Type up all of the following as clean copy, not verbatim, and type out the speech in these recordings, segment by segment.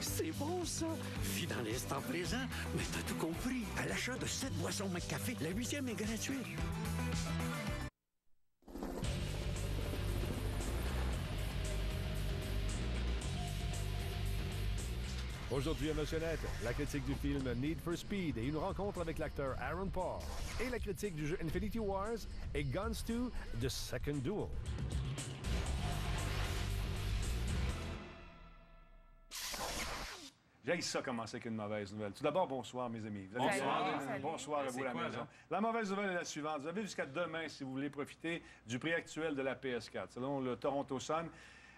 C'est bon, ça. Vis dans l'instant présent, mais t'as tout compris. À l'achat de 7 boissons McCafé, la 8e est gratuite. Aujourd'hui à Motionnette, la critique du film Need for Speed et une rencontre avec l'acteur Aaron Paul. Et la critique du jeu Infinity Wars et Guns 2 The Second Duel. J'ai ça commencer avec une mauvaise nouvelle. Tout d'abord, bonsoir, mes amis. Vous avez Bonsoir. bien? Bonsoir à vous à la maison. Là? La mauvaise nouvelle est la suivante. Vous avez jusqu'à demain, si vous voulez profiter du prix actuel de la PS4. Selon le Toronto Sun,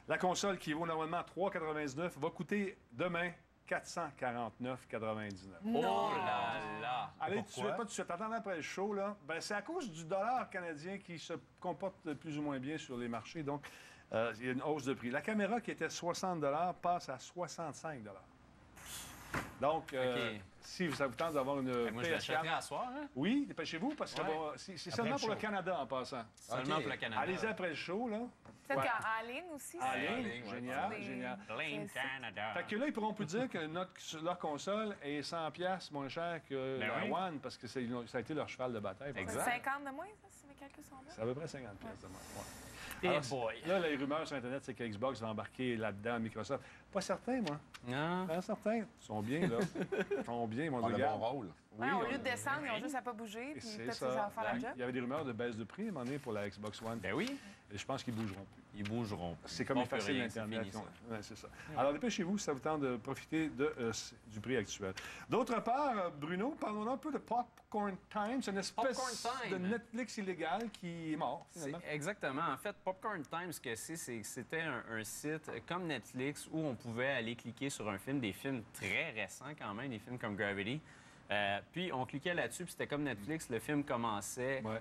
la console qui vaut normalement 3,99 va coûter demain 449,99. Oh là là! Allez, tu ne pas tout de suite. Attendez après le show, là. Ben, c'est à cause du dollar canadien qui se comporte plus ou moins bien sur les marchés. Donc, il y a une hausse de prix. La caméra qui était 60 passe à 65 Donc, si ça vous tente d'avoir une Moi, je PS4... l'achèterai à soir, hein? Oui, dépêchez-vous, parce que Ouais. c'est seulement pour le Canada en passant. Seulement pour le Canada. Allez-y après le show, là. Peut-être Ouais. qu'en ligne aussi. En c'est- ligne, ouais, génial, des- génial. Lane C'est- Canada. Fait que là, ils pourront plus dire que leur console est 100$ moins cher que Ben la oui. One, parce que ça a été leur cheval de bataille. Exact. 50 de moins, ça, si mes calculs sont bons? C'est à peu près 50$ de moins. Ouais. Eh Alors, boy. Là, les rumeurs sur Internet, c'est que Xbox va embarquer là-dedans, Microsoft. Pas certain, moi. Non. Pas certain. Ils sont bien, là. Ils sont bien, mon On a Dieu. le bon rôle. Ouais, au lieu de descendre, ils ont juste à pas bouger, puis C'est peut-être que ça. ça va faire la job. Il y avait des rumeurs de baisse de prix à un moment donné pour la Xbox One. Ben oui, Et je pense qu'ils bougeront plus. ils bougeront. C'est comme Bon, effacer plus rien, c'est l'Internet. fini, ça. Ouais, c'est ça. Alors, dépêchez-vous si ça vous tente de profiter du prix actuel. D'autre part, Bruno, parlons un peu de Popcorn Time. C'est une espèce Popcorn Time. de Netflix illégal qui est mort, finalement. Exactement. En fait, Popcorn Time, ce que c'est que c'était un site comme Netflix où on pouvait aller cliquer sur un film, des films très récents quand même, des films comme Gravity. Puis on cliquait là-dessus, puis c'était comme Netflix, le film commençait Ouais.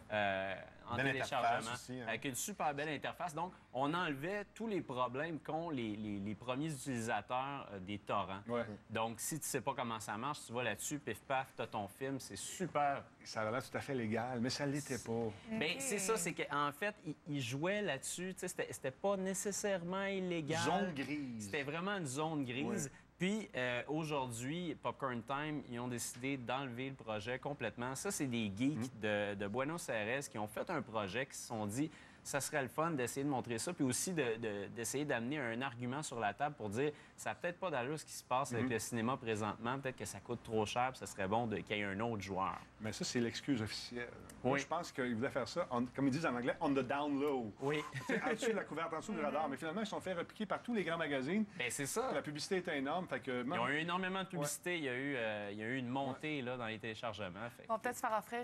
en Belle téléchargement, interface aussi, hein. avec une super belle interface. Donc, on enlevait tous les problèmes qu'ont les premiers utilisateurs des torrents. Ouais. Donc, si tu sais pas comment ça marche, tu vas là-dessus, pif paf, t'as ton film, c'est super. Ça a l'air tout à fait légal, mais ça l'était pas. Bien, c'est ça, c'est qu'en fait, ils jouaient là-dessus. Tu sais, c'était pas nécessairement illégal. Zone grise. C'était vraiment une zone grise. Puis aujourd'hui, Popcorn Time, ils ont décidé d'enlever le projet complètement. Ça, c'est des geeks de Buenos Aires qui ont fait un projet, qui se sont dit ça serait le fun d'essayer de montrer ça, puis aussi d'essayer d'amener un argument sur la table pour dire ça n'a peut-être pas d'allure ce qui se passe avec le cinéma présentement, peut-être que ça coûte trop cher, puis ça serait bon qu'il y ait un autre joueur. Mais ça, c'est l'excuse officielle. Moi, Oui. je pense qu'ils voulaient faire ça, comme ils disent en anglais, on the down low. Oui. En dessous de la couverte, en dessous du radar. Mais finalement, ils se sont fait repiquer par tous les grands magazines. Bien, c'est ça. La publicité était énorme. Fait que, Ils ont eu énormément de publicité. Il y a eu une montée là, dans les téléchargements. Fait que- Ils vont peut-être se faire offrir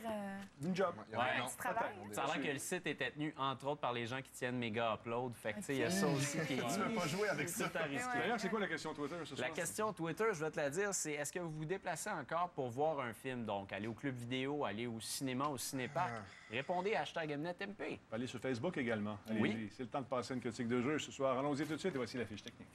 une job. Il y a Ouais. un un nom. petit travail. hein? Ça a l'air que le site était tenu, entre autres, par les gens qui tiennent Méga Upload. Fait que, tu sais, il y a ça aussi qui est... Tu veux pas jouer avec ça. tout à risquer. D'ailleurs, c'est quoi la question Twitter ce soir? La question Twitter, je vais te la dire, c'est est-ce que vous vous déplacez encore pour voir un film? Donc, aller au club vidéo, aller au cinéma, au cinéparc. Répondez à #MNetMP. Allez sur Facebook également. Allez-y. Oui. C'est le temps de passer une critique de jeu ce soir. Allons-y tout de suite et voici la fiche technique.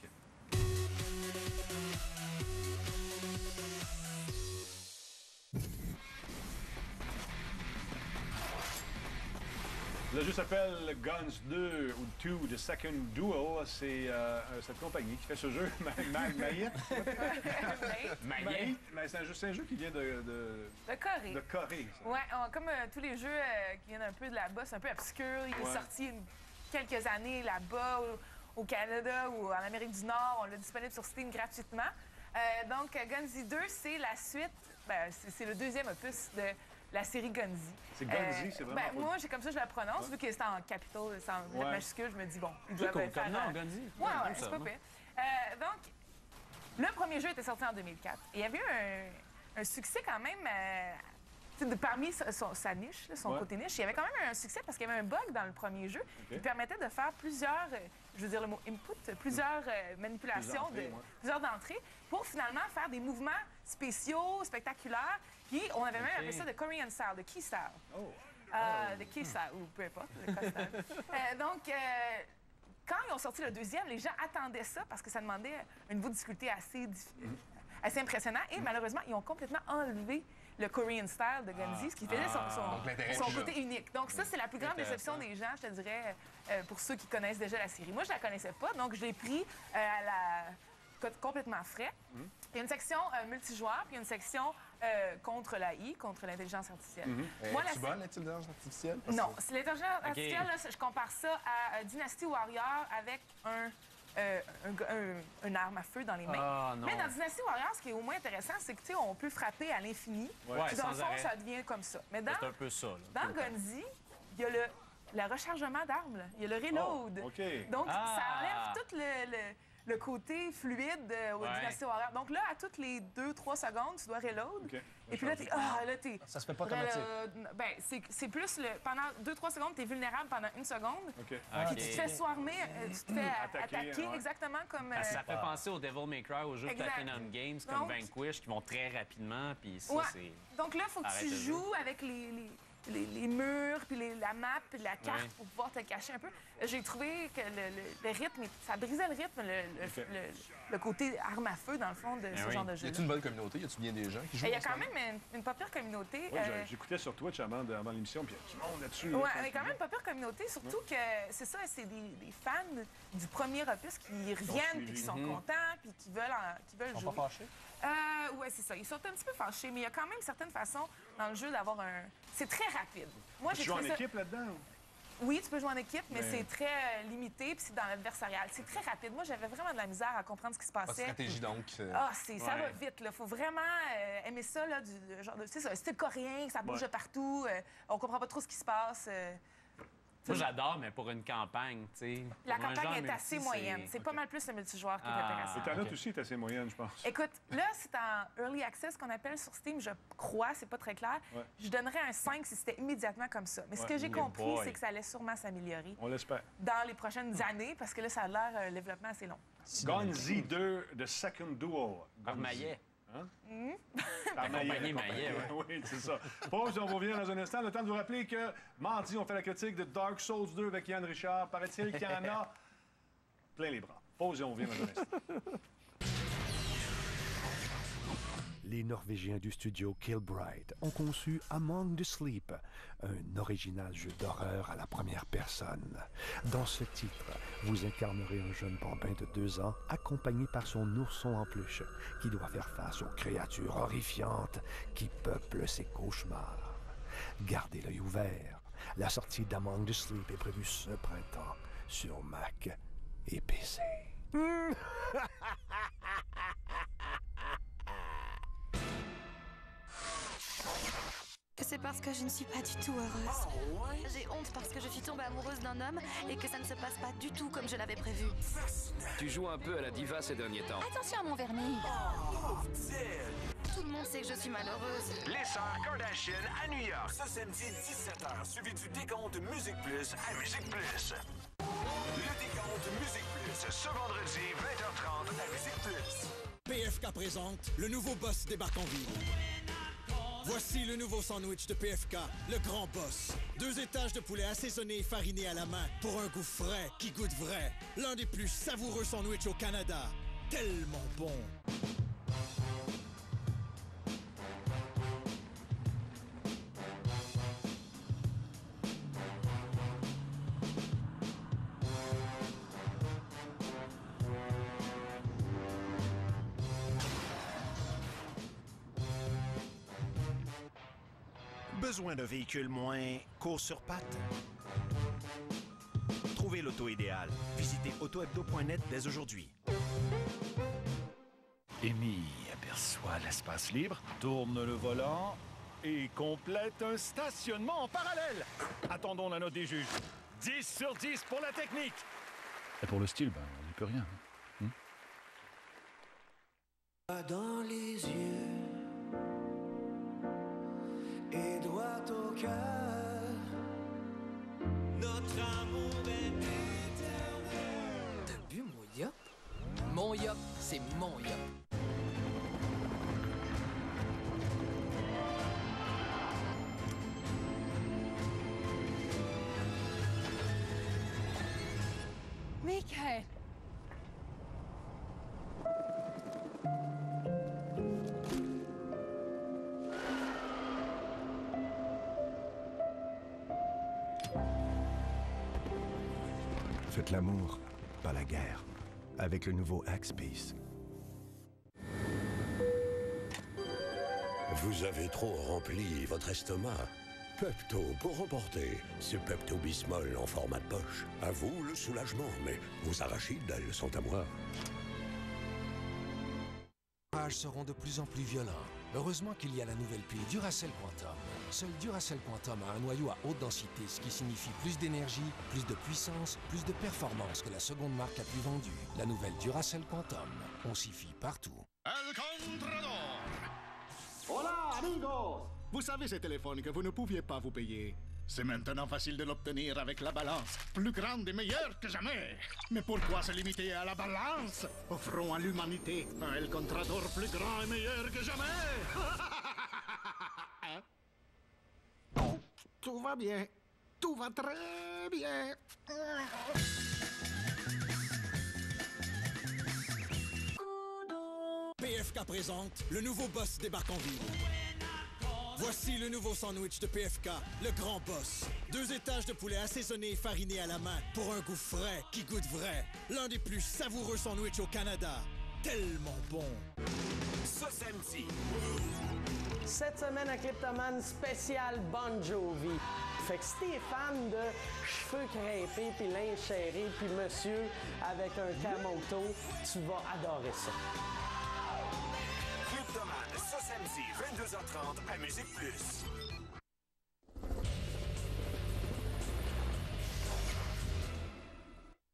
Le jeu s'appelle Guns 2 ou 2 The Second Duel. C'est cette compagnie qui fait ce jeu. Maït. Maillet. Mais c'est un jeu qui vient de De Corée. Corée. Ça. Ouais, comme tous les jeux qui viennent un peu de là-bas, c'est un peu obscur. Il est sorti quelques années là-bas, au Canada ou en Amérique du Nord. On l'a disponible sur Steam gratuitement. Donc, Gunzy 2, c'est la suite, c'est le deuxième opus de la série Gunzy. C'est Gunzy, c'est vraiment pas- Moi, j'ai comme ça, je la prononce, vu que c'est en capital, c'est en lettres majuscules, je me dis, bon, ils doivent Comme faire... nom, Gunzy. Ouais, J'aime ouais, ça, c'est pas moi. pire. Donc, le premier jeu était sorti en 2004. Et il y avait eu un succès quand même... tu sais, parmi sa niche, là, son Ouais. côté niche, il y avait quand même un succès parce qu'il y avait un bug dans le premier jeu qui permettait de faire plusieurs, je veux dire le mot input, plusieurs manipulations, plusieurs entrées pour finalement faire des mouvements spéciaux, spectaculaires. Puis on avait même appelé ça de Korean style, de key style. De key style, ou peu importe, de key style. Donc, quand ils ont sorti le deuxième, les gens attendaient ça parce que ça demandait un niveau de difficulté assez impressionnant. Et malheureusement, ils ont complètement enlevé le Korean style de Gunzy, ce qui faisait l'intérêt son est plus côté unique. Donc ça, c'est la plus grande déception des gens, je te dirais, pour ceux qui connaissent déjà la série. Moi, je la connaissais pas, donc je l'ai pris complètement frais. Il y a une section multijoueur, puis il y a une section contre l'AI, contre l'intelligence artificielle. Moi, Es-tu bonne, l'intelligence artificielle? non, c'est l'intelligence artificielle, là, je compare ça à Dynasty Warrior avec une arme à feu dans les mains. Ah, non. Mais dans Dynasty Warrior, ce qui est au moins intéressant, c'est que, tu sais, on peut frapper à l'infini. Ouais, Puis dans le sans fond, arrêt. ça devient comme ça. Mais dans, C'est un peu ça. là. dans Gunzi, il y a le rechargement d'armes, là. Il y a le reload. Oh, OK. Donc, Ah! ça enlève tout le côté fluide au Ouais. Dynasty Warrior. Donc là, à toutes les 2-3 secondes, tu dois reload. OK. Et puis là, t'es... Ça se fait pas automatique. Ben, c'est plus pendant 2-3 secondes, t'es vulnérable pendant 1 seconde. OK. Puis Ok. tu te fais swarmer, tu te fais Attaquer, attaquer ouais. exactement comme... Ça fait penser au Devil May Cry, aux jeux de Exact. Platinum Games comme Donc- Vanquish qui vont très rapidement. Puis ça, Ouais. c'est. Donc là, il faut que Arrête tu le jeu. joues avec les murs, puis la map, puis la carte Ouais. pour pouvoir te cacher un peu. J'ai trouvé que le rythme, ça brisait le rythme, le côté arme à feu, dans le fond, de ce oui. genre de Y jeu. a-tu une bonne communauté? Y a-tu bien des gens qui jouent? Il y a en ce quand moment? même une pas pire communauté. Oui, j'écoutais sur Twitch avant l'émission, puis il y a du monde là-dessus. Ouais, là, mais quand même pas pire communauté, surtout que c'est ça, c'est des fans du premier opus qui reviennent, puis qui sont contents, puis qui veulent Ils jouer. sont pas fâchés? Ouais, c'est ça. Ils sont un petit peu fâchés, mais il y a quand même certaines façons dans le jeu d'avoir un. C'est très rapide. Moi, Tu j'ai joues en trouvé ça. équipe là-dedans? Oui, tu peux jouer en équipe, mais c'est très limité, puis c'est dans l'adversarial. C'est très rapide. Moi, j'avais vraiment de la misère à comprendre ce qui se Pas de passait. stratégie, donc. Ah, ça Ouais. va vite, là. Faut vraiment aimer ça, là, du genre de. Tu sais, c'est un style coréen, ça bouge Ouais. de partout, on comprend pas trop ce qui se passe. Moi, j'adore, mais pour une campagne, tu sais. La Pour un campagne genre est multi, assez moyenne. C'est pas mal plus le multijoueur qui est Ah. intéressant. Ta note ok. aussi est assez moyenne, je pense. Écoute, là, c'est en early access qu'on appelle sur Steam, je crois, c'est pas très clair. Ouais. Je donnerais un 5 si c'était immédiatement comme ça. Mais ce Ouais. que j'ai Good compris, boy. c'est que ça allait sûrement s'améliorer On l'espère. dans les prochaines années, parce que là, ça a l'air un développement assez long. Gonzi 2, The Second Duel. Armaillet. Armaillet. compagnie Maillet, Oui, c'est ça. Pause, on revient dans un instant. Le temps de vous rappeler que mardi, on fait la critique de Dark Souls 2 avec Yann Richard. Paraît-il qu'il y en a plein les bras. Pause et on revient dans un instant. Les Norvégiens du studio Killbright ont conçu Among the Sleep, un original jeu d'horreur à la première personne. Dans ce titre, vous incarnerez un jeune bambin de 2 ans accompagné par son ourson en peluche qui doit faire face aux créatures horrifiantes qui peuplent ses cauchemars. Gardez l'œil ouvert. La sortie d'Among the Sleep est prévue ce printemps sur Mac et PC. C'est parce que je ne suis pas du tout heureuse. J'ai honte parce que je suis tombée amoureuse d'un homme et que ça ne se passe pas du tout comme je l'avais prévu. Tu joues un peu à la diva ces derniers temps. Attention à mon vernis. Tout le monde sait que je suis malheureuse. Les sœurs Kardashian à New York. Ce samedi 17h, suivi du décompte Musique Plus à Musique Plus. Le décompte Musique Plus, ce vendredi 20h30 à Musique Plus. PFK présente le nouveau boss débarque en ville. Voici le nouveau sandwich de PFK, le grand boss. 2 étages de poulet assaisonné et fariné à la main pour un goût frais qui goûte vrai. L'un des plus savoureux sandwichs au Canada. Tellement bon. Besoin d'un véhicule moins court sur pattes? Trouvez l'auto idéale. Visitez autohebdo.net dès aujourd'hui. Amy aperçoit l'espace libre, tourne le volant et complète un stationnement en parallèle. Attendons la note des juges. 10 sur 10 pour la technique. Et pour le style, on n'y peut rien. Dans les yeux et droit au cœur, notre amour est éternel. T'as bu mon yop? Mon yop, c'est mon yop. Michael! Faites l'amour, pas la guerre. Avec le nouveau Axe Peace. Vous avez trop rempli votre estomac. Pepto pour remporter. Ce Pepto-Bismol en format de poche. À vous le soulagement, mais vos arachides, elles sont à moi. Les orages seront de plus en plus violents. Heureusement qu'il y a la nouvelle pile Duracell Quantum. Seul Duracell Quantum a un noyau à haute densité, ce qui signifie plus d'énergie, plus de puissance, plus de performance que la seconde marque la plus vendue. La nouvelle Duracell Quantum. On s'y fie partout. El Contrador. Hola, amigos. Vous savez, ces téléphones que vous ne pouviez pas vous payer. C'est maintenant facile de l'obtenir avec la balance, plus grande et meilleure que jamais. Mais pourquoi se limiter à la balance? Offrons à l'humanité un El Contrador plus grand et meilleur que jamais. Oh, tout va bien. Tout va très bien. PFK présente le nouveau boss débarque en ville. Voici le nouveau sandwich de PFK, le grand boss. 2 étages de poulet assaisonné et fariné à la main pour un goût frais qui goûte vrai. L'un des plus savoureux sandwichs au Canada. Tellement bon. Ce samedi. Cette semaine à Cliptoman, spécial Bon Jovi. Fait que si t'es fan de cheveux crêpés, puis linge serré, puis monsieur avec un camoto, tu vas adorer ça. Cliptoman, ce samedi, 22h30 à Musique Plus.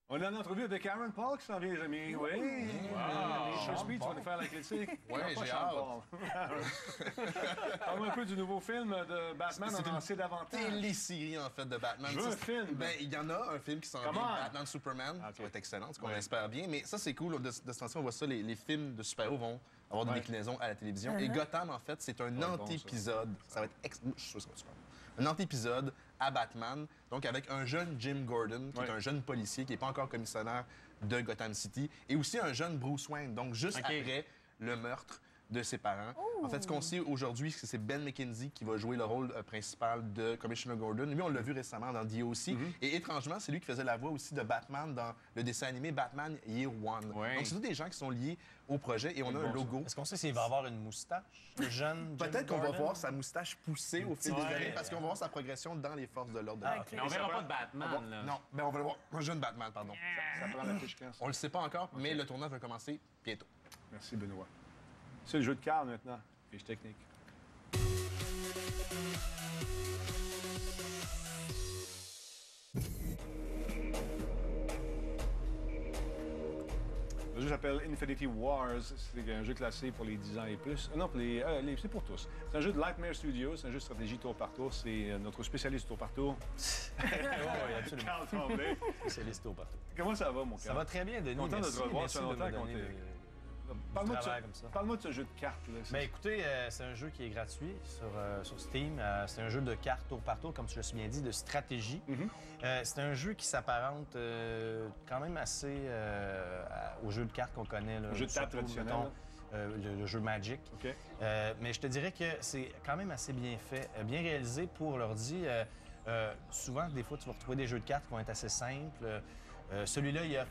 On a une entrevue avec Aaron Paul qui s'en vient, les amis. Oui. Wow. Speed, tu vas nous faire la critique. Oui, j'ai hâte. Parle-moi un peu du nouveau film de Batman. On en sait davantage. Télésérie, en fait, de Batman. Je veux un film. Ben, il y en a un film qui s'en vient, Batman Superman. Ça va être excellent, ce qu'on espère bien. Mais ça, c'est cool. De ce temps-ci, on voit ça, les films de super-héros vont avoir des déclinaisons à la télévision. Et Gotham, en fait, c'est un anti-épisode. Ça va être je suis sûr que ça va être super. Un anti-épisode à Batman, donc avec un jeune Jim Gordon, qui est un jeune policier qui n'est pas encore commissionnaire de Gotham City, et aussi un jeune Bruce Wayne, donc juste après le meurtre de ses parents. En fait, ce qu'on sait aujourd'hui, c'est que c'est Ben McKenzie qui va jouer le rôle principal de Commissioner Gordon. Lui, on l'a vu récemment dans DOC. Et étrangement, c'est lui qui faisait la voix aussi de Batman dans le dessin animé Batman Year One. Donc, c'est tous des gens qui sont liés au projet et on a un logo. Est-ce qu'on sait s'il va avoir une moustache, le jeune Peut-être qu'on va Gordon? voir sa moustache pousser au fil des années parce qu'on va voir sa progression dans les forces de l'ordre. Mais on verra pas de Batman, là. Non, mais on va le voir. Un jeune Batman, pardon. Ça prend la fiche quand? On le sait pas encore, mais le tournage va commencer bientôt. Merci, Benoît. C'est le jeu de cartes maintenant. Fiche technique. Le jeu s'appelle Infinity Wars. C'est un jeu classé pour les 10 ans et plus. Non, pour c'est pour tous. C'est un jeu de Lightmare Studios. C'est un jeu de stratégie tour par tour. C'est notre spécialiste tour par tour. Oui, absolument. Carl Tremblay. Spécialiste tour par tour. Comment ça va, mon Carl? Ça va très bien, Denis. Content de te revoir. Merci Ça fait de longtemps me qu'on donner t'est... comme Parle-moi de ce jeu de cartes. Là. Ben, écoutez, c'est un jeu qui est gratuit sur Steam. C'est un jeu de cartes tour par tour, comme tu l'as si bien dit, de stratégie. C'est un jeu qui s'apparente quand même assez au jeu de cartes qu'on connaît. Là, le jeu de table traditionnel. Le jeu Magic. Mais je te dirais que c'est quand même assez bien fait, bien réalisé pour l'ordi. Souvent, des fois, tu vas retrouver des jeux de cartes qui vont être assez simples. Celui-là, il offre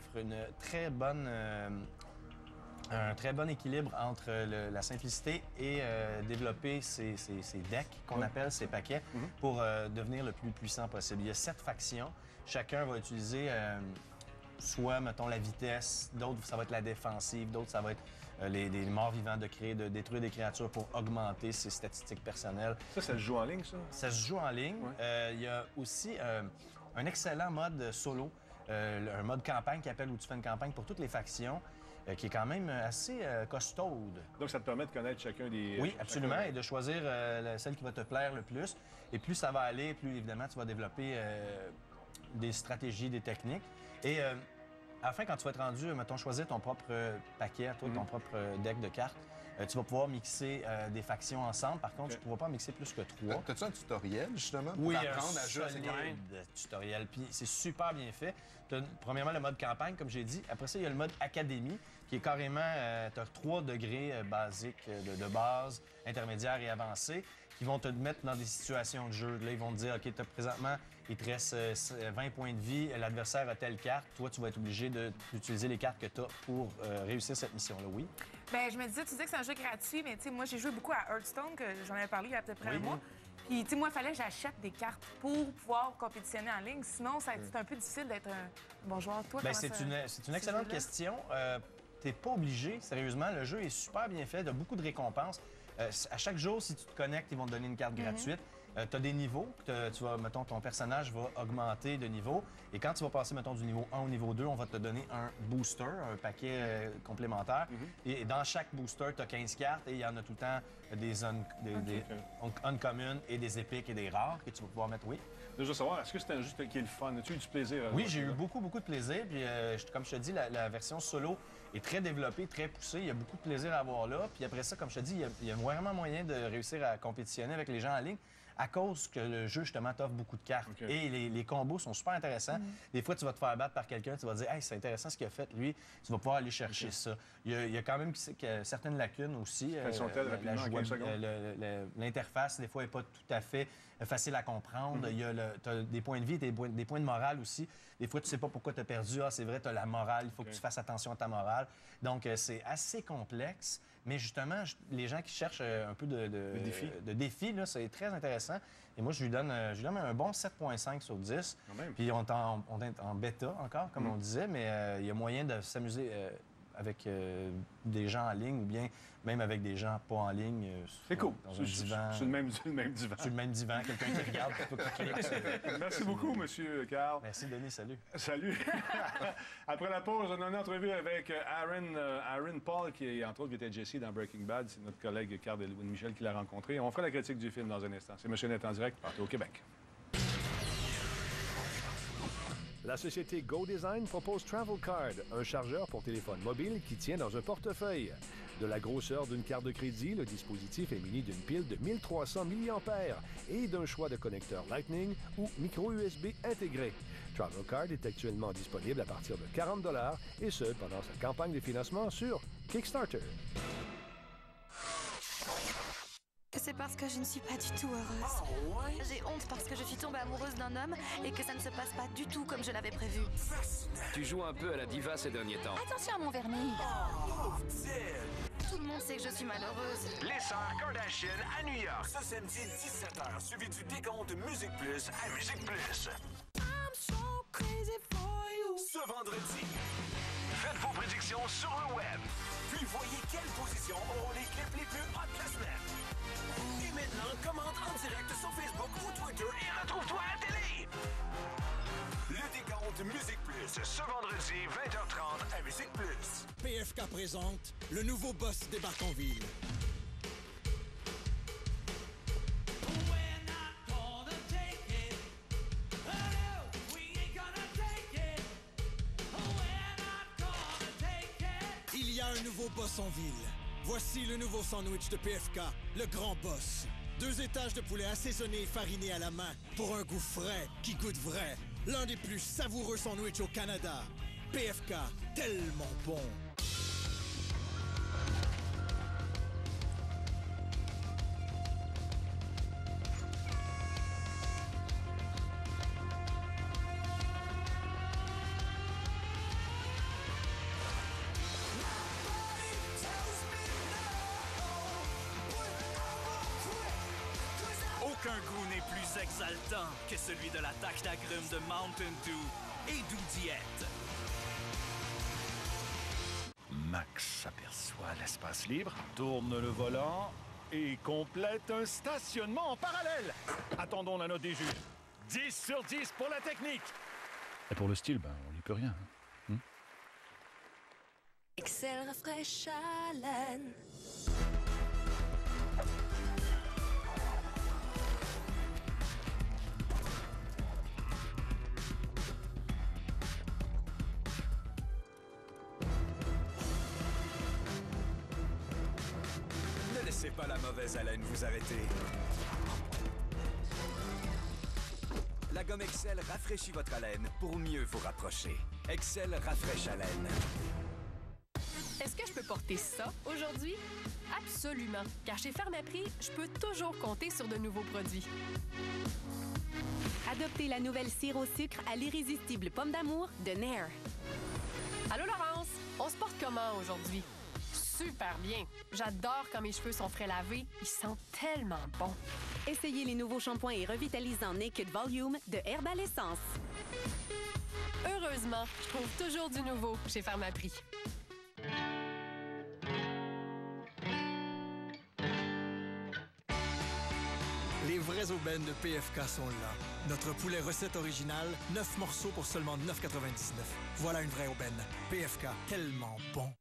un très bon équilibre entre la simplicité et développer ces decks qu'on appelle, ces paquets, pour devenir le plus puissant possible. Il y a 7 factions. Chacun va utiliser soit, mettons, la vitesse, d'autres, ça va être la défensive, d'autres, ça va être les morts vivants de détruire des créatures pour augmenter ses statistiques personnelles. Ça se joue en ligne, ça? Ça se joue en ligne. Il y a aussi un excellent mode solo, un mode campagne qui appelle où tu fais une campagne pour toutes les factions, qui est quand même assez costaude. Donc, ça te permet de connaître chacun des... Oui, absolument, et de choisir celle qui va te plaire le plus. Et plus ça va aller, plus évidemment, tu vas développer des stratégies, des techniques. Et à la fin, quand tu vas être rendu, mettons, choisir ton propre paquet, toi, ton propre deck de cartes, tu vas pouvoir mixer des factions ensemble. Par contre, tu ne pourras pas mixer plus que 3. As-tu un tutoriel, justement, pour oui, apprendre à jouer à ces cartes? Tutoriel. Puis c'est super bien fait. Tu as, premièrement, le mode campagne, comme j'ai dit. Après ça, il y a le mode académie, qui est carrément... tu as 3 degrés basiques de base, intermédiaire et avancé, qui vont te mettre dans des situations de jeu. Là, ils vont te dire, OK, présentement, il te reste 20 points de vie, l'adversaire a telle carte. Toi, tu vas être obligé d'utiliser les cartes que tu as pour réussir cette mission-là, oui? Bien, je me disais, tu disais que c'est un jeu gratuit, mais tu sais, moi, j'ai joué beaucoup à Hearthstone, que j'en avais parlé il y a à peu près un mois. Puis, tu sais, moi, il fallait que j'achète des cartes pour pouvoir compétitionner en ligne. Sinon, c'est un peu difficile d'être un bon joueur. Toi, c'est une excellente question. Tu n'es pas obligé, sérieusement. Le jeu est super bien fait, il y a beaucoup de récompenses. À chaque jour, si tu te connectes, ils vont te donner une carte gratuite. Tu as des niveaux. Tu vas, mettons, ton personnage va augmenter de niveau. Et quand tu vas passer, mettons, du niveau 1 au niveau 2, on va te donner un booster, un paquet complémentaire. Et dans chaque booster, tu as 15 cartes et il y en a tout le temps des uncommon et des épiques et des rares que tu vas pouvoir mettre, Je veux savoir, est-ce que c'est un jeu qui est le fun? As-tu eu du plaisir? Oui, j'ai eu beaucoup de plaisir. Puis, comme je te dis, la version solo est très développée, très poussée. Il y a beaucoup de plaisir à avoir là. Puis après ça, comme je te dis, il y a vraiment moyen de réussir à compétitionner avec les gens en ligne à cause que le jeu, justement, t'offre beaucoup de cartes. Et les combos sont super intéressants. Des fois, tu vas te faire battre par quelqu'un, tu vas dire « Hey, c'est intéressant ce qu'il a fait, lui. » Tu vas pouvoir aller chercher ça. Il y a quand même certaines lacunes aussi. Quelles sont-elles, rapidement, en 15 secondes? L'interface, des fois, n'est pas tout à fait facile à comprendre. Tu as des points de vie, des points de morale aussi. Des fois, tu ne sais pas pourquoi tu as perdu. Ah, c'est vrai, tu as la morale. Il faut que tu fasses attention à ta morale. Donc, c'est assez complexe. Mais justement, les gens qui cherchent un peu de défis, c'est très intéressant. Et moi, je lui donne un bon 7,5 sur 10. Puis on est en bêta encore, comme on disait, mais il y a moyen de s'amuser avec des gens en ligne ou bien même avec des gens pas en ligne. C'est cool. Dans un divan. Sur le même divan. Sur le même divan, quelqu'un qui regarde, qui clique. Merci beaucoup, M. Carl. Merci, Denis. Salut. Salut. Après la pause, on a une entrevue avec Aaron Paul, qui, entre autres, qui était Jesse dans Breaking Bad. C'est notre collègue Carl Michel qui l'a rencontré. On fera la critique du film dans un instant. C'est Monsieur Net en direct, partout au Québec. La société Go Design propose Travel Card, un chargeur pour téléphone mobile qui tient dans un portefeuille. De la grosseur d'une carte de crédit, le dispositif est muni d'une pile de 1300 mAh et d'un choix de connecteurs Lightning ou micro-USB intégré. Travel Card est actuellement disponible à partir de 40 $ et ce, pendant sa campagne de financement sur Kickstarter. C'est parce que je ne suis pas du tout heureuse. J'ai honte parce que je suis tombée amoureuse d'un homme et que ça ne se passe pas du tout comme je l'avais prévu. Tu joues un peu à la diva ces derniers temps. Attention à mon vernis. Tout le monde sait que je suis malheureuse. Les sœurs Kardashian à New York, ce samedi 17h, suivi du décompte Musique Plus à Musique Plus. Ce vendredi, faites vos prédictions sur le web. Puis voyez quelles positions auront les clips les plus hot de la semaine. Et maintenant, commente en direct sur Facebook ou Twitter et retrouve-toi à la télé. Le décompte Musique Plus, ce vendredi 20h30 à Musique Plus. PFK présente le nouveau boss débarque en ville. Il y a un nouveau boss en ville. Voici le nouveau sandwich de PFK, le grand boss. 2 étages de poulet assaisonné et fariné à la main pour un goût frais qui goûte vrai. L'un des plus savoureux sandwichs au Canada. PFK, tellement bon. Aucun goût n'est plus exaltant que celui de la tâche d'agrumes de Mountain Dew et Doux Diète. Max aperçoit l'espace libre, tourne le volant et complète un stationnement en parallèle. Attendons la note des juges. 10 sur 10 pour la technique. Et pour le style, on n'y peut rien. Excel rafraîche à laine. Ne laissez pas la mauvaise haleine vous arrêter. La gomme Excel rafraîchit votre haleine pour mieux vous rapprocher. Excel rafraîche haleine. Est-ce que je peux porter ça aujourd'hui? Absolument, car chez Pharmaprix, je peux toujours compter sur de nouveaux produits. Adoptez la nouvelle cire au sucre à l'irrésistible pomme d'amour de Nair. Allô Laurence, on se porte comment aujourd'hui? super bien. J'adore quand mes cheveux sont frais lavés. Ils sentent tellement bon. Essayez les nouveaux shampoings et revitalisants Naked Volume de Herbal Essence. Heureusement, je trouve toujours du nouveau chez Pharmaprix. Les vraies aubaines de PFK sont là. Notre poulet recette originale, 9 morceaux pour seulement 9,99. Voilà une vraie aubaine. PFK, tellement bon.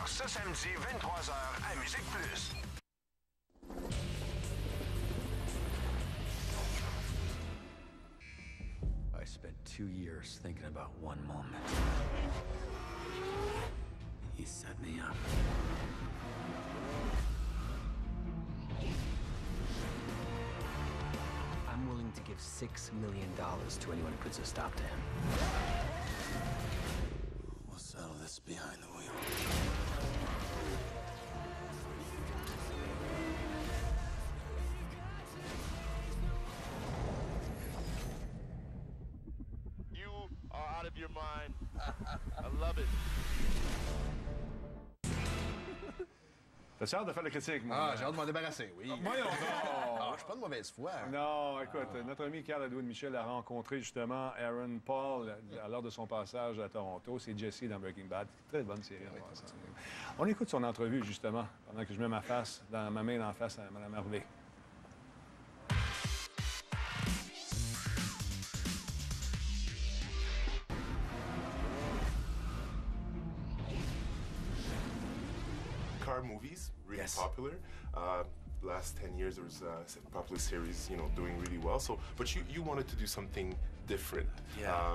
Ce samedi, 23h à Musique Plus. I spent 2 years thinking about one moment. He set me up. I'm willing to give $6 million to anyone who puts a stop to him. We'll settle this behind the wheel. Out of your mind. I love it. T'as hâte de faire la critique, moi? Ah, j'ai hâte de m'en débarrasser, oui. Voyons donc! Ah, je suis pas de mauvaise foi. Non, écoute, notre ami Carl-Edwin Michel a rencontré justement Aaron Paul lors de son passage à Toronto. C'est Jesse dans Breaking Bad. Très bonne série. On écoute son entrevue, justement, pendant que je mets ma main en face à Mme Harvey. Car movies, really popular. Last 10 years, there was a popular series, doing really well. So, but you wanted to do something different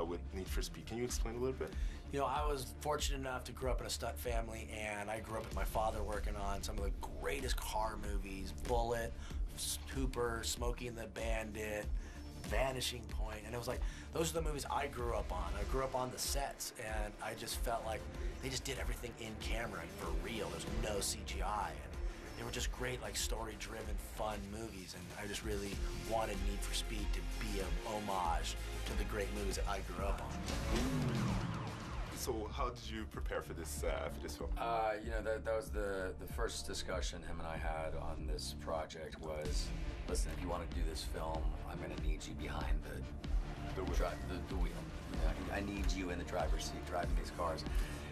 with Need for Speed. Can you explain a little bit? I was fortunate enough to grow up in a stunt family, and I grew up with my father working on some of the greatest car movies: Bullet, Hooper, Smokey and the Bandit, Vanishing Point, and it was like, those are the movies I grew up on. I grew up on the sets, and I just felt like they just did everything in camera and for real. There's no CGI, and they were just great, like, story-driven, fun movies, and I just really wanted Need for Speed to be an homage to the great movies that I grew up on. So how did you prepare for this film? That was the first discussion him and I had on this project was, listen, if you want to do this film, I'm going to need you behind the wheel. I need you in the driver's seat driving these cars.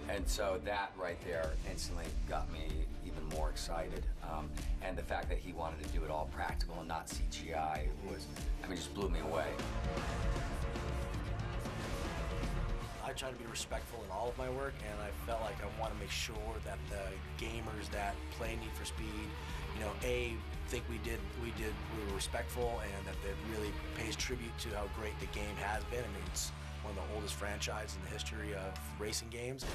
And so that right there instantly got me even more excited. And the fact that he wanted to do it all practical and not CGI just blew me away. I try to be respectful in all of my work, and I felt like I want to make sure that the gamers that play Need for Speed, think we were respectful, and that it really pays tribute to how great the game has been. I mean, it's one of the oldest franchises in the history of racing games.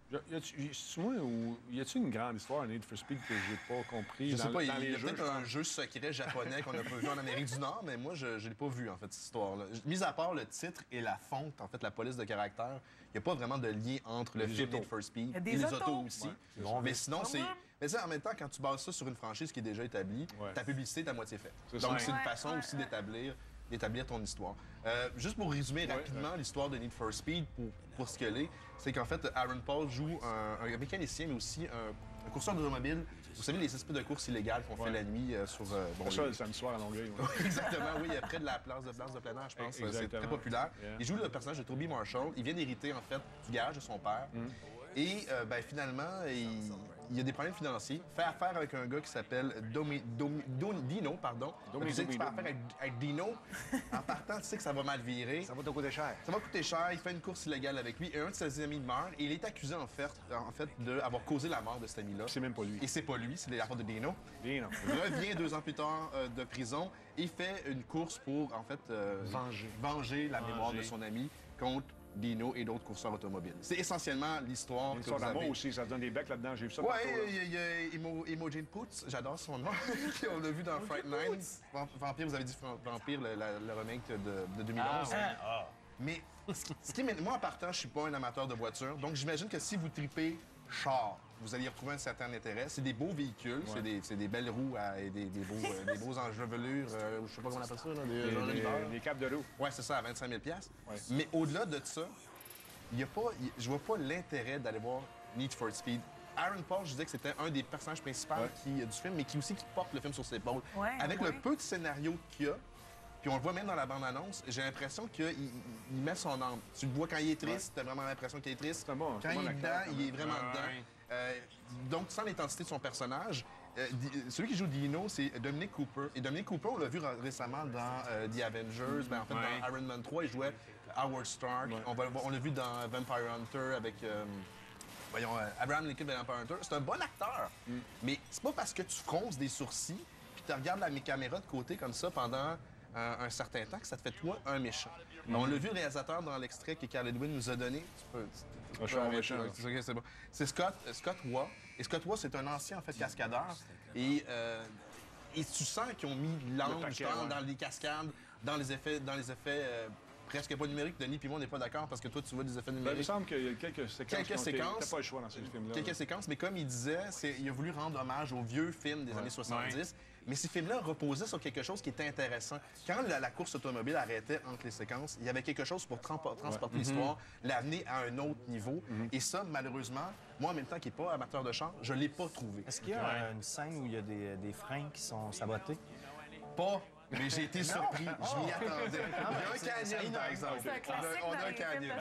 Y a-t-il une grande histoire à Need for Speed que j'ai pas compris? Je sais pas, il y a jeux, peut-être un jeu secret japonais qu'on n'a pas vu en Amérique du Nord, mais moi, je l'ai pas vu, en fait, cette histoire-là. Mis à part le titre et la fonte, en fait, la police de caractère, il n'y a pas vraiment de lien entre le film Need for Speed et les autos aussi. Ouais, mais sinon, c'est... Mais en même temps, quand tu bases ça sur une franchise qui est déjà établie, ta publicité est à moitié faite. Donc, c'est une façon aussi d'établir ton histoire. Juste pour résumer rapidement l'histoire de Need for Speed, pour ce qu'elle est, c'est qu'en fait, Aaron Paul joue un mécanicien, mais aussi un courseur d'automobile. Vous savez, les espèces de courses illégales qu'on fait la nuit sur... ça, le samedi soir à Longueuil. Exactement, oui, près de la place de plein air, je pense. C'est très populaire. Il joue le personnage de Toby Marshall. Il vient d'hériter, en fait, du garage de son père. Et finalement, il y a des problèmes financiers. Fait affaire avec un gars qui s'appelle Dino, pardon. Tu sais que tu fais affaire avec Dino. En partant, tu sais que ça va mal virer. Ça va te coûter cher. Ça va coûter cher. Il fait une course illégale avec lui. Et un de ses amis meurt. Et il est accusé, en fait d'avoir causé la mort de cet ami-là. C'est même pas lui. Et c'est pas lui, c'est la faute de Dino. Il revient 2 ans plus tard de prison et fait une course pour, en fait, venger la mémoire de son ami contre Dino et d'autres courseurs automobiles. C'est essentiellement l'histoire que vous d'amour avez. aussi, ça se donne des becs là-dedans, j'ai vu ça Ouais, partout. il y a Imogen Poots, j'adore son nom, on l'a vu dans Fright Night. Vampire, vous avez dit Vampire, le remake de 2011. Mais moi, en partant, je suis pas un amateur de voiture, donc j'imagine que si vous tripez char, vous allez y retrouver un certain intérêt. C'est des beaux véhicules, c'est des belles roues et des beaux enchevelures, je sais pas comment on appelle ça, là, des capes de roue. Ouais, c'est ça, à 25 000 $. Mais au-delà de ça, je vois pas l'intérêt d'aller voir Need for Speed. Aaron Paul, je disais que c'était un des personnages principaux du film, mais qui porte le film sur ses épaules. Avec le peu de scénario qu'il y a, puis on le voit même dans la bande-annonce, j'ai l'impression qu'il met son âme. Tu le vois quand il est triste, t'as vraiment l'impression qu'il est triste. Quand il est dedans, il est vraiment dedans. Donc, sans l'identité de son personnage, celui qui joue Dino, c'est Dominic Cooper. Et Dominic Cooper, on l'a vu récemment dans The Avengers, en fait, dans Iron Man 3, il jouait Howard Stark. On l'a vu dans Vampire Hunter avec... Abraham Lincoln Vampire Hunter. C'est un bon acteur, mais c'est pas parce que tu fronces des sourcils puis tu regardes la caméra de côté comme ça pendant un certain temps que ça te fait toi un méchant. On l'a vu le réalisateur dans l'extrait que Carl Edwin nous a donné. C'est bon. C'est Scott Waugh. Et Scott Waugh, c'est un ancien en fait cascadeur. Et tu sens qu'ils ont mis l'angle dans les cascades, dans les effets presque pas numériques. Denis puis moi, on n'est pas d'accord parce que toi, tu vois des effets numériques. Il me semble qu'il y a quelques séquences. T'as pas le choix dans ces films-là. Quelques séquences, mais comme il disait, il a voulu rendre hommage aux vieux films des années 70. Mais ces films-là reposaient sur quelque chose qui était intéressant. Quand la course automobile arrêtait entre les séquences, il y avait quelque chose pour transporter l'histoire, l'amener à un autre niveau. Et ça, malheureusement, moi, en même temps qui n'est pas amateur de char, je ne l'ai pas trouvé. Est-ce qu'il y a une scène où il y a des freins qui sont sabotés? Pas. Mais j'ai été surpris. Je m'y attendais. Il y a un canyon, par exemple. On a un canyon.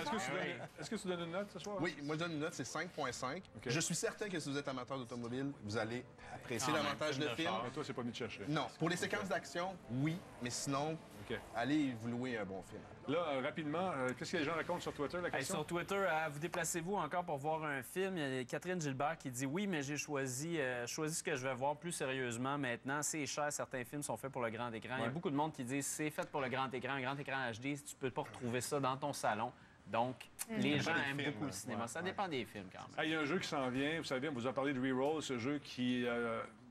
Est-ce que tu donnes une note ce soir? Oui, moi, je donne une note, c'est 5,5. Je suis certain que si vous êtes amateur d'automobile, vous allez apprécier davantage le film. Toi, c'est pas mis de chercher. Non. Pour les séquences d'action, oui. Mais sinon, allez vous louer un bon film. Là, rapidement, qu'est-ce que les gens racontent sur Twitter, la question? Sur Twitter, vous déplacez-vous encore pour voir un film? Il y a Catherine Gilbert qui dit « Oui, mais j'ai choisi ce que je vais voir plus sérieusement maintenant. C'est cher, certains films sont faits pour le grand écran. Il y a beaucoup de monde qui dit « C'est fait pour le grand écran HD, tu peux pas retrouver ça dans ton salon. » Donc, les gens aiment beaucoup le cinéma. Ça dépend des films, quand même. Il y a un jeu qui s'en vient. Vous savez, on vous a parlé de Reroll, ce jeu qui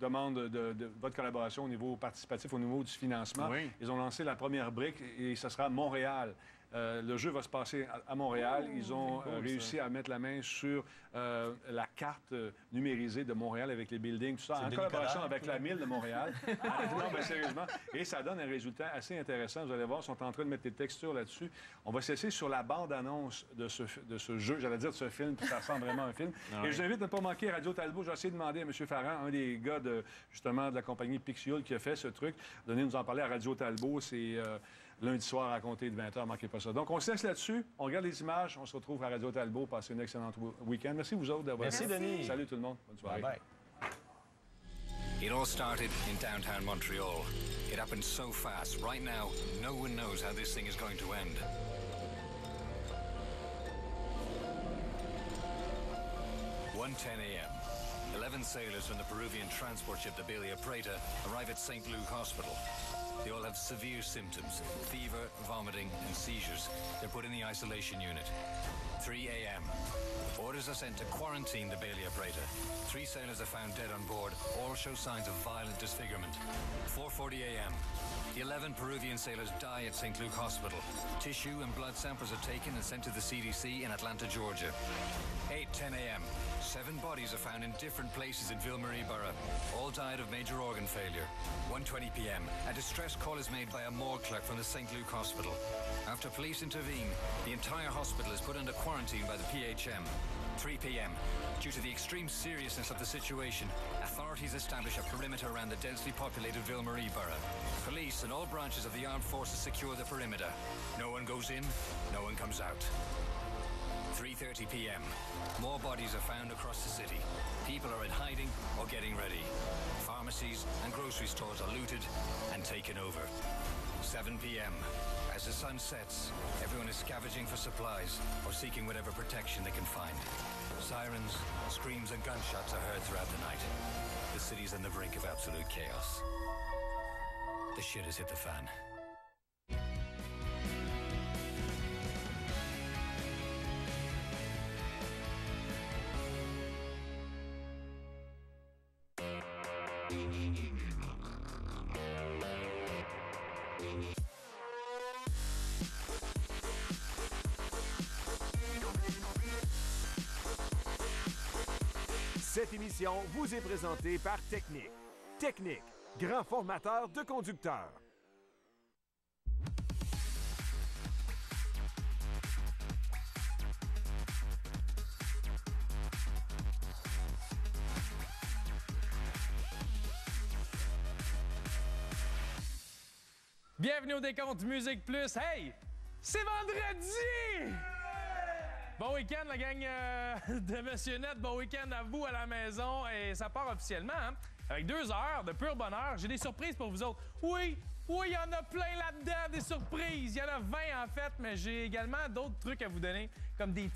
demande de votre collaboration au niveau participatif, au niveau du financement. Ils ont lancé la première brique et ce sera Montréal. Le jeu va se passer à Montréal. Ils ont réussi à mettre la main sur la carte numérisée de Montréal avec les buildings, tout ça, en collaboration avec la Mille de Montréal. Non, mais sérieusement. Et ça donne un résultat assez intéressant. Vous allez voir, ils sont en train de mettre des textures là-dessus. On va cesser sur la bande-annonce de ce jeu, j'allais dire de ce film, puis ça ressemble vraiment à un film. Et je vous invite à ne pas manquer Radio Talbot. J'ai essayé de demander à M. Farran, un des gars justement de la compagnie Pixiul qui a fait ce truc, de venir nous en parler à Radio Talbot. C'est... lundi soir à compter de 20h, manquez pas ça. Donc, on se laisse là-dessus, on regarde les images, on se retrouve à Radio Talbot, passez une excellente week-end. Merci vous autres d'avoir été. Merci, Denis. Salut tout le monde, bonne soirée. Bye. It all started in downtown Montreal. It happened so fast. Right now, no one knows how this thing is going to end. (1:10 a.m.) 11 sailors from the Peruvian transport ship the Belia Preta arrive at St. Luke Hospital. They all have severe symptoms, fever, vomiting, and seizures. They're put in the isolation unit. 3 a.m. Orders are sent to quarantine the Belia Preta. 3 sailors are found dead on board. All show signs of violent disfigurement. 4:40 a.m. The 11 Peruvian sailors die at St. Luke Hospital. Tissue and blood samples are taken and sent to the CDC in Atlanta, Georgia. 8:10 a.m. 7 bodies are found in different places in Ville-Marie Borough. All died of major organ failure. 1:20 p.m. A distress call is made by a morgue clerk from the St. Luke Hospital. After police intervene, the entire hospital is put under quarantine by the PHM. 3 p.m. Due to the extreme seriousness of the situation, authorities establish a perimeter around the densely populated Ville-Marie Borough. Police and all branches of the armed forces secure the perimeter. No one goes in, no one comes out. 3:30 p.m. More bodies are found across the city. People are in hiding or getting ready. Pharmacies and grocery stores are looted and taken over. 7 p.m. As the sun sets, everyone is scavenging for supplies or seeking whatever protection they can find. Sirens, screams, and gunshots are heard throughout the night. The city's on the brink of absolute chaos. The shit has hit the fan. Cette émission vous est présentée par Technic. Technic, grand formateur de conducteurs. Bienvenue au Décompte Musique Plus. Hey, c'est vendredi! Bon week-end, la gang de Monsieur Net. Bon week-end à vous à la maison. Et ça part officiellement, hein? Avec 2 heures de pur bonheur. J'ai des surprises pour vous autres. Oui, il y en a plein là-dedans, des surprises. Il y en a 20 en fait, mais j'ai également d'autres trucs à vous donner, comme des